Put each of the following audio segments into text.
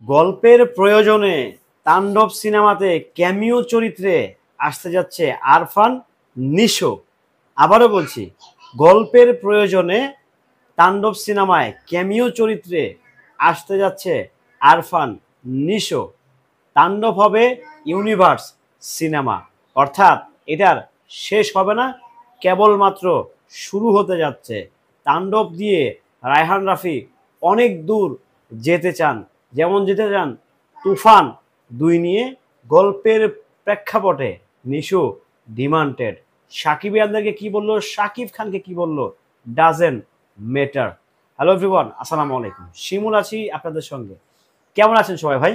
গল্পের প্রয়োজনে তাণ্ডব সিনেমাতে ক্যামিও চরিত্রে আসতে যাচ্ছে আরফান নিশো। আবারও বলছি, গল্পের প্রয়োজনে তাণ্ডব সিনেমায় ক্যামিও চরিত্রে আসতে যাচ্ছে আরফান নিশো। তাণ্ডব হবে ইউনিভার্স সিনেমা, অর্থাৎ এটার শেষ হবে না, কেবলমাত্র শুরু হতে যাচ্ছে। তাণ্ডব দিয়ে রায়হান রাফি অনেক দূর যেতে চান, যেমন যেতে চান তুফান 2 নিয়ে। গল্পের প্রেক্ষাপটে নিশো ডিমান্ডেড। সাকিব ইয়ানদেরকে কি বললো, সাকিব খানকে কি বললো, ডাজেন্ট ম্যাটার। হ্যালো এভরিওয়ান, আসসালামু আলাইকুম। শিমুল আছি আপনাদের সঙ্গে। কেমন আছেন সবাই ভাই?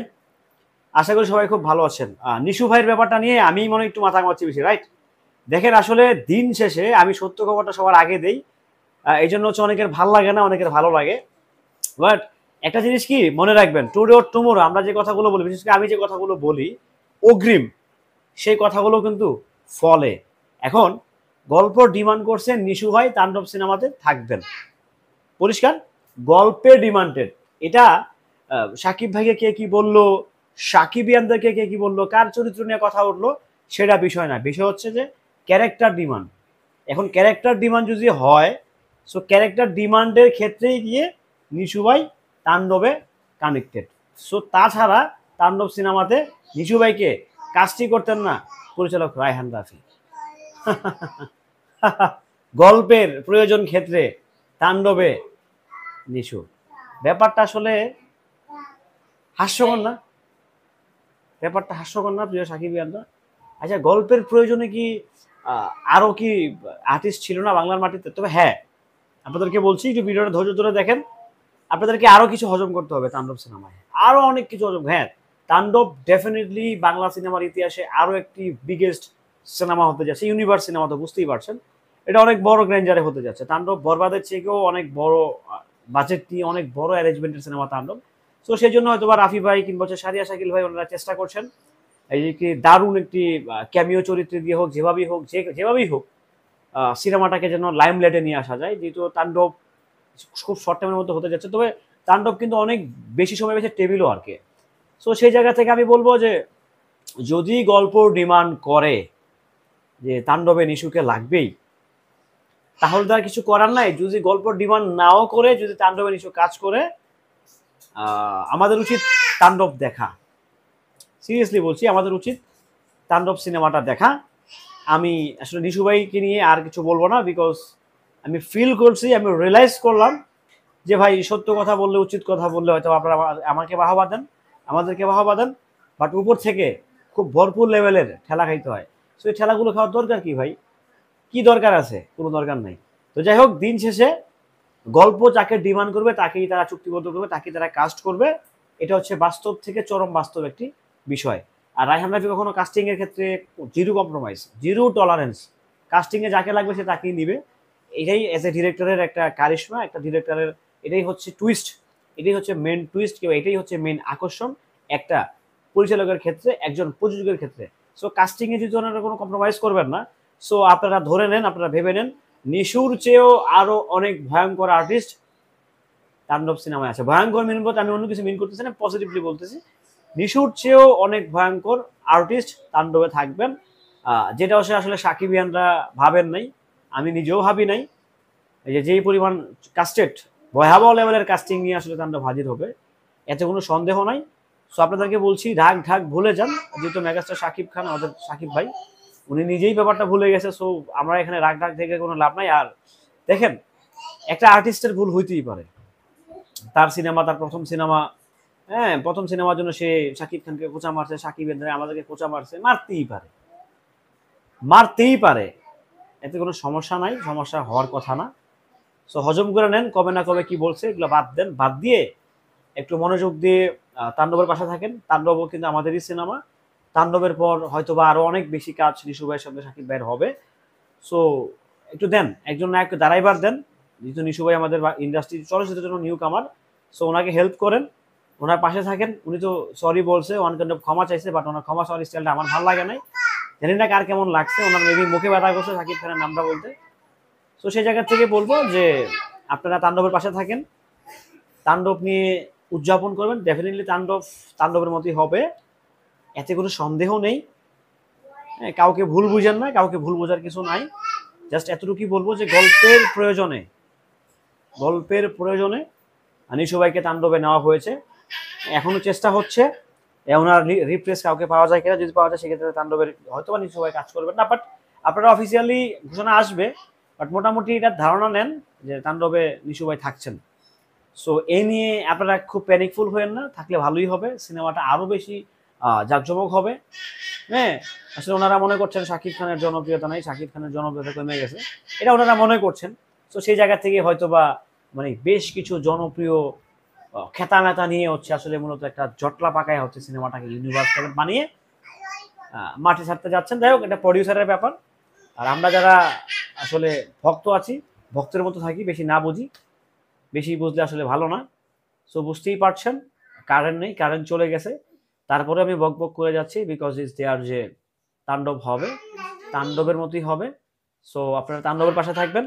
আশা করি সবাই খুব ভালো আছেন। নিশু ভাইয়ের ব্যাপারটা নিয়ে আমি মনে একটু মাথা ঘামাচ্ছি বেশি, রাইট? দেখেন, আসলে দিন শেষে আমি সত্য খবরটা সবার আগে দেই, এই জন্য হচ্ছে অনেকের ভালো লাগে না, অনেকের ভালো লাগে। বাট একটা জিনিস কি মনে রাখবেন, টুডে অর টুমোরো আমরা যে কথাগুলো বলি, বিশেষ করে আমি যে কথাগুলো বলি অগ্রিম, সেই কথাগুলো কিন্তু ফলে। এখন গল্প ডিমান্ড করছে নিশু ভাই তাণ্ডব সিনেমাতে থাকবেন, পরিষ্কার গল্পে ডিমান্ডেড। এটা সাকিব ভাইকে কে কি বললো, সাকিবিয়ানদেরকে কে কি বললো, কার চরিত্র নিয়ে কথা উঠলো, সেটা বিষয় না। বিষয় হচ্ছে যে ক্যারেক্টার ডিমান্ড। এখন ক্যারেক্টার ডিমান্ড যদি হয়, সো ক্যারেক্টার ডিমান্ডের ক্ষেত্রেই গিয়ে নিশু ভাই তাণ্ডবে কানেক্টেড। সো তাছাড়া তাণ্ডব সিনেমাতে নিশু ভাইকে কাজটি করতেন না পরিচালক রায়হান রাফি। গল্পের প্রয়োজন ক্ষেত্রে তাণ্ডবে নিশু। ব্যাপারটা আসলে হাস্যকর না? ব্যাপারটা হাস্যকর না প্রিয় সাকিবিয়ানরা? আচ্ছা, গল্পের প্রয়োজনে কি আরো কি আর্টিস্ট ছিল না বাংলার মাটিতে? তবে হ্যাঁ, আপনাদেরকে বলছি একটু ভিডিওটা ধৈর্য ধরে দেখেন। আপনাদেরকে আরো কিছু হজম করতে হবে তাণ্ডব সিনেমায়, আরো অনেক কিছু হজম। হ্যাঁ, তাণ্ডব ডেফিনেটলি বাংলা সিনেমার ইতিহাসে আরো একটি বিগেস্ট সিনেমা হতে যাচ্ছে, ইউনিভার্স সিনেমা, তো বুঝতেই পারছেন এটা অনেক বড় গ্র্যান্ডারে হতে যাচ্ছে। তাণ্ডব বরবাদের চেয়েও অনেক বড় বাজেট নিয়ে অনেক বড় অ্যারেঞ্জমেন্টের সিনেমা তাণ্ডব। তো সেই জন্য হয়তো বা রাফি ভাই কিংবা সারিয়া শাকিল ভাই ওনারা চেষ্টা করছেন এই যে কি দারুণ একটি ক্যামিও চরিত্রে দিয়ে হোক, যেভাবেই হোক সিনেমাটাকে যেন লাইমলাইটে নিয়ে আসা যায়, যেহেতু তাণ্ডব খুব শর্ট টাইমের মধ্যে হতে যাচ্ছে। তবে তাণ্ডব কিন্তু অনেক বেশি সময় পেয়েছে টেবিলও আর কি। সো সেই জায়গা থেকে আমি বলবো যে যদি গল্প ডিমান্ড করে যে তাণ্ডবে নিশুকে লাগবেই, তাহলে তো আর কিছু করার নাই। যদি গল্প ডিমান্ড নাও করে, যদি তাণ্ডবে নিশু কাজ করে, আমাদের উচিত তাণ্ডব দেখা। সিরিয়াসলি বলছি, আমাদের উচিত তাণ্ডব সিনেমাটা দেখা। আমি আসলে নিশু ভাইকে নিয়ে আর কিছু বলবো না, বিকজ আমি ফিল করছি, আমি রিয়েলাইজ করলাম যে ভাই সত্য কথা বললে, উচিত কথা বললে হয়তো আপনারা আমাকে বাহবা দেন, আমাদেরকে বাহবা দেন, বাট উপর থেকে খুব ভরপুর লেভেলের ঠেলা খাইতে হয়। সো এই ঠেলাগুলো খাওয়ার দরকার কি ভাই? কি দরকার আছে? কোনো দরকার নাই। তো যাই হোক, দিন শেষে গল্প যাকে ডিমান্ড করবে তাকেই তারা চুক্তিবদ্ধ করবে, তাকেই তারা কাস্ট করবে। এটা হচ্ছে বাস্তব থেকে চরম বাস্তব একটি বিষয়। আর রায়হান রাফি কখনো কাস্টিং এর ক্ষেত্রে zero compromise, zero tolerance. Casting এ যাকে লাগবে সে তাকেই নিবে। এটাই এজ এ ডিরেক্টরের একটা কারিশমা, একটা ডিরেক্টরের এটাই হচ্ছে টুইস্ট, এটাই হচ্ছে মেন টুইস্ট, কিংবা এটাই হচ্ছে মেন আকর্ষণ একটা পরিচালকের ক্ষেত্রে, একজন প্রযোজকের ক্ষেত্রে। সো কাস্টিং এ যদি ওনারা কোনো কম্প্রোমাইজ করবেন না, সো আপনারা ধরে নেন, আপনারা ভেবে নেন নিশুর চেয়েও আরো অনেক ভয়ঙ্কর আর্টিস্ট তাণ্ডব সিনেমায় আছে। ভয়ঙ্কর মিন বলতে আমি অন্য কিছু মিন করতেছি না, পজিটিভলি বলতেছি। নিশুর চেয়েও অনেক ভয়ঙ্কর আর্টিস্ট তাণ্ডবে থাকবেন, যেটা আসলে সাকিবিয়ানরা ভাবেন নাই, আমি নিজেও ভাবি নাই। এই যে যেই পরিমাণ কাস্টেড, ভয়াবহ লেভেলের কাস্টিং নিয়ে আসলে তাণ্ডব হাজির হবে, এতে কোনো সন্দেহ নাই। সো আপনাদেরকে বলছি, ঢাক ঢাক ভুলে যান। যেহেতু মেগাস্টার সাকিব খান, আমাদের সাকিব ভাই, উনি নিজেই ব্যাপারটা ভুলে গেছে। সো আমরা এখানে রাগ ঢাক থেকে কোনো লাভ নাই। আর দেখেন, একটা আর্টিস্টের ভুল হইতেই পারে। তার সিনেমা, তার প্রথম সিনেমা, হ্যাঁ, প্রথম সিনেমার জন্য সে সাকিব খানকে কোচা মারছে, সাকিব আমাদেরকে কোচা মারছে, মারতেই পারে, মারতেই পারে, এতে কোনো সমস্যা নাই, সমস্যা হওয়ার কথা না। সো হজম করে নেন, কবে না কবে কি বলছে এগুলো বাদ দেন, বাদ দিয়ে একটু মনোযোগ দিয়ে তাণ্ডবের পাশে থাকেন। তাণ্ডবও কিন্তু আমাদেরই সিনেমা। তাণ্ডবের পর হয়তো বা আরো অনেক বেশি কাজ নিশু ভাইয়ের সঙ্গে সাকিব ভাইয়ের হবে। সো একটু দেন, একজন নায়ককে দাঁড়াইবার দেন। যেহেতু নিশু ভাই আমাদের ইন্ডাস্ট্রি চলচ্চিত্রের জন্য নিউ কামার, সো ওনাকে হেল্প করেন, ওনার পাশে থাকেন। উনি তো সরি বলছে, ওয়ান কাইন্ড অফ ক্ষমা চাইছে, বাট ওনার ক্ষমা সরি স্টাইলটা আমার ভালো লাগে নাই। জানি না কার কেমন লাগছে, ওনার মেবি মুখে ব্যথা করছে সাকিব খানের নামটা বলতে। সো সেই জায়গা থেকে বলবো যে আপনারা তাণ্ডবের পাশে থাকেন, তাণ্ডব নিয়ে উদযাপন করবেন, ডেফিনেটলি তাণ্ডবের মতোই হবে, এতে কোনো সন্দেহ নেই। হ্যাঁ, কাউকে ভুল বুঝেন না, কাউকে ভুল বোঝার কিছু নাই। জাস্ট এতটুকুই বলবো যে গল্পের প্রয়োজনে নিশু ভাইকে তাণ্ডবে নেওয়া হয়েছে। এখনো চেষ্টা হচ্ছে ওনার রিপ্লেস কাউকে পাওয়া যায় কিনা, যদি পাওয়া যায় সেক্ষেত্রে তাণ্ডবের হয়তো বা নিশু ভাই কাজ করবেন না, বাট আপনারা অফিসিয়ালি ঘোষণা আসবে, বাট মোটামুটি এটার ধারণা নেন যে তাণ্ডবে নিশু ভাই থাকছেন। সো এই নিয়ে আপনারা খুব প্যানিকফুল হয়েন না, থাকলে ভালোই হবে, সিনেমাটা আরো বেশি জাঁকজমক হবে। হ্যাঁ, আসলে ওনারা মনে করছেন শাকিব খানের জনপ্রিয়তা নাই, শাকিব খানের জনপ্রিয়তা কমে গেছে, এটা ওনারা মনে করছেন। তো সেই জায়গা থেকে হয়তো বা মানে বেশ কিছু জনপ্রিয় খেতা মেতা নিয়ে হচ্ছে আসলে মূলত একটা জটলা পাকায় হচ্ছে সিনেমাটাকে ইউনিভার্স বানিয়ে মাঠে ছাড়তে যাচ্ছেন। যাই হোক, এটা প্রডিউসারের ব্যাপার। আর আমরা যারা আসলে ভক্ত আছি, ভক্তের মতো থাকি, বেশি না বুঝি, বেশি বুঝলে আসলে ভালো না। সো বুঝতেই পারছেন, কারেন্ট নেই, কারেন্ট চলে গেছে, তারপরে আমি বক বক করে যাচ্ছি, বিকজ ইজ দেয়ার যে তাণ্ডব হবে, তাণ্ডবের মতোই হবে। সো আপনারা তাণ্ডবের পাশে থাকবেন,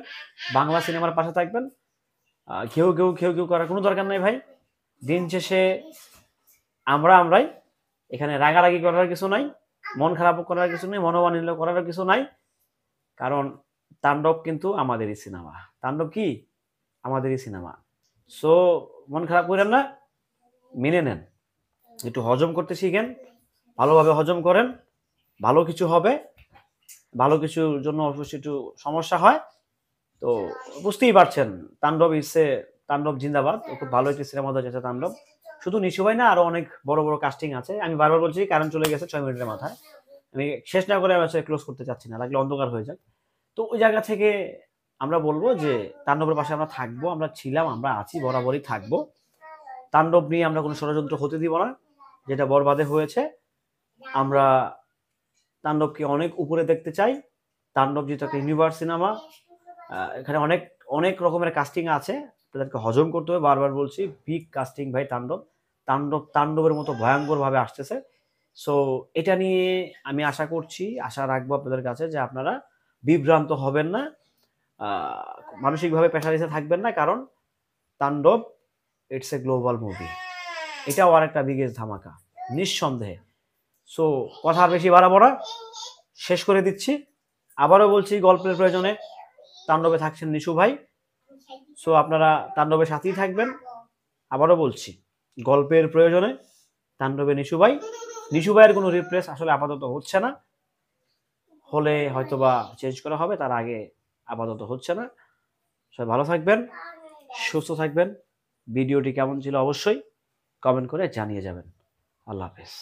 বাংলা সিনেমার পাশে থাকবেন। ঘেউ ঘেউ ঘেউ ঘেউ করার কোনো দরকার নাই ভাই। দিন শেষে আমরাই, এখানে রাগারাগি করার কিছু নাই, মন খারাপ করার কিছু নেই, মনোমালিন্য করার কিছু নাই, কারণ তাণ্ডব কিন্তু আমাদেরই সিনেমা। তাণ্ডব কি আমাদেরই সিনেমা। সো মন খারাপ করেন না, মেনে নেন, একটু হজম করতে শিখেন, ভালোভাবে হজম করেন, ভালো কিছু হবে, ভালো কিছুর জন্য অবশ্যই একটু সমস্যা হয়। তো বুঝতেই পারছেন, তাণ্ডব জিন্দাবাদ, খুব ভালো একটি সিনেমা হতে যাচ্ছে তাণ্ডব। শুধু নিশু ভাই না, আরো অনেক বড় বড় কাস্টিং আছে। আমি বারবার বলছি কারেন্ট চলে গেছে 6 মিনিটের মাথায়, আমি শেষ না করে ক্লোজ করতে চাচ্ছি না, লাগলে অন্ধকার হয়ে যাক। তো ওই জায়গা থেকে আমরা বলবো যে তাণ্ডবের পাশে আমরা থাকবো, আমরা ছিলাম, আমরা আছি, বরাবরই থাকবো। তাণ্ডব নিয়ে আমরা কোনো ষড়যন্ত্র হতে দিব না, যেটা বরবাদে হয়েছে। আমরা তাণ্ডবকে অনেক উপরে দেখতে চাই। তাণ্ডব যেহেতু একটা ইউনিভার্স সিনেমা, এখানে অনেক অনেক রকমের কাস্টিং আছে, তাদেরকে হজম করতে হবে। বারবার বলছি, বিগ কাস্টিং ভাই। তাণ্ডবের মতো ভয়ঙ্কর ভাবে আসতেছে। সো এটা নিয়ে আমি আশা রাখবো আপনাদের কাছে যে আপনারা বিভ্রান্ত হবেন না, মানসিকভাবে প্রেশারাইজে থাকবেন না, কারণ তাণ্ডব ইটস এ গ্লোবাল মুভি, এটাও আর একটা বিগেস্ট ধামাকা নিঃসন্দেহে। সো কথা আর বেশি বাড়াবো না, শেষ করে দিচ্ছি। আবারও বলছি, গল্পের প্রয়োজনে তাণ্ডবে থাকছেন নিশু ভাই। সো আপনারা তাণ্ডবের সাথেই থাকবেন। আবারও বলছি, গল্পের প্রয়োজনে তাণ্ডবে নিশু ভাইয়ের কোনো রিপ্লেস আসলে আপাতত হচ্ছে না, হলে হয়তোবা চেঞ্জ করা হবে, তার আগে আপাতত হচ্ছে না। সবাই ভালো থাকবেন, সুস্থ থাকবেন। ভিডিওটি কেমন ছিল অবশ্যই কমেন্ট করে জানিয়ে যাবেন। আল্লাহ হাফেজ।